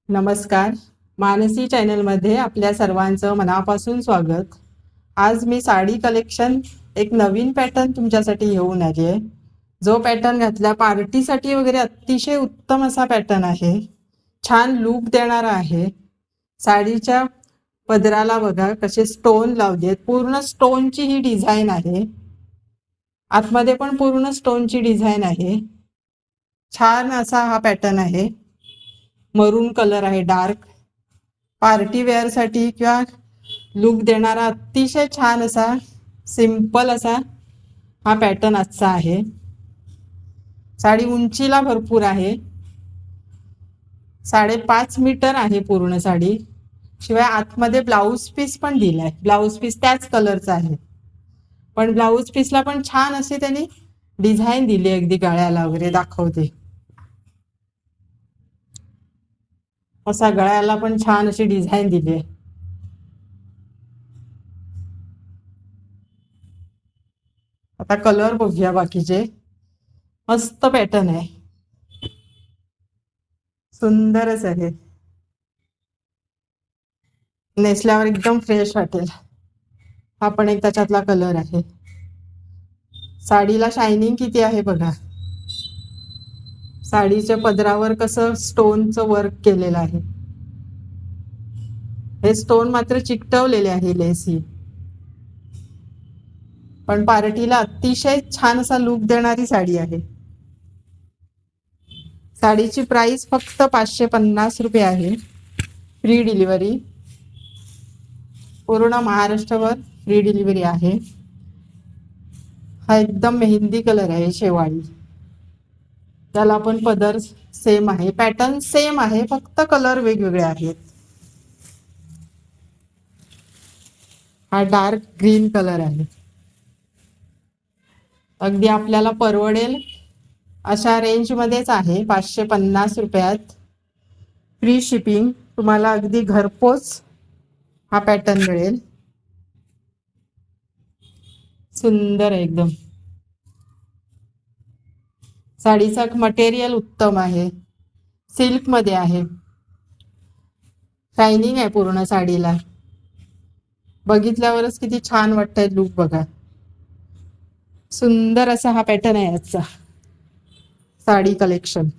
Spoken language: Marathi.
नमस्कार. मानसी चॅनलमध्ये आपल्या सर्वांचं मनापासून स्वागत. आज मी साडी कलेक्शन एक नवीन पॅटर्न तुमच्यासाठी घेऊन आली आहे. जो पॅटर्न घातला पार्टीसाठी वगैरे अतिशय उत्तम असा पॅटर्न आहे. छान लूक देणारा आहे. साडीच्या पदराला बघा कसे स्टोन लावलेत. पूर्ण स्टोनची ही डिझाईन आहे. आतमध्ये पण पूर्ण स्टोनची डिझाईन आहे. छान असा हा पॅटर्न आहे. मरून कलर आहे, डार्क पार्टी वेअर साठी किंवा लुक देणारा अतिशय छान असा सिंपल असा हा पॅटर्न आजचा आहे. साडी उंचीला भरपूर आहे. 5.5 मीटर आहे पूर्ण साडी. शिवाय आतमध्ये ब्लाऊज पीस पण दिलाय. ब्लाऊज पीस त्याच कलरचा आहे, पण ब्लाऊज पीसला पण छान असे त्यांनी डिझाईन दिली. अगदी गळ्याला वगैरे दाखवते. असा गळ्याला पण छान अशी डिझाईन दिली आहे. आता कलर बघूया बाकीचे. मस्त पॅटर्न आहे, सुंदरच आहे. नेसल्यावर एकदम फ्रेश वाटेल. हा पण एक त्याच्यातला कलर आहे. साडीला शायनिंग किती आहे बघा. साडीच्या पदरावर कसं स्टोनचं वर्क केलेलं आहे. हे स्टोन मात्र चिकटवलेले आहे लेस ही. पण पार्टीला अतिशय छान असा लुक देणारी साडी आहे. साडीची प्राइस फक्त 550 रुपये आहे. Free delivery. पूर्ण महाराष्ट्रावर फ्री डिलिव्हरी आहे. हा एकदम मेहंदी कलर आहे, शेवाळी. त्याला पण पदर सेम आहे, पॅटर्न सेम आहे, फक्त कलर वेगवेगळे आहेत. हा डार्क ग्रीन कलर आहे. अगदी आपल्याला परवडेल अशा रेंजमध्येच आहे. 550 रुपयात फ्री शिपिंग. तुम्हाला अगदी घरपोच हा पॅटर्न मिळेल. सुंदर आहे एकदम. साडीचा मटेरियल उत्तम आहे, सिल्क मध्ये आहे. शायनिंग आहे पूर्ण साडीला. बघितल्यावरच किती छान वाटतंय लुक बघा. सुंदर असा हा पॅटर्न आहे आजचा साडी कलेक्शन.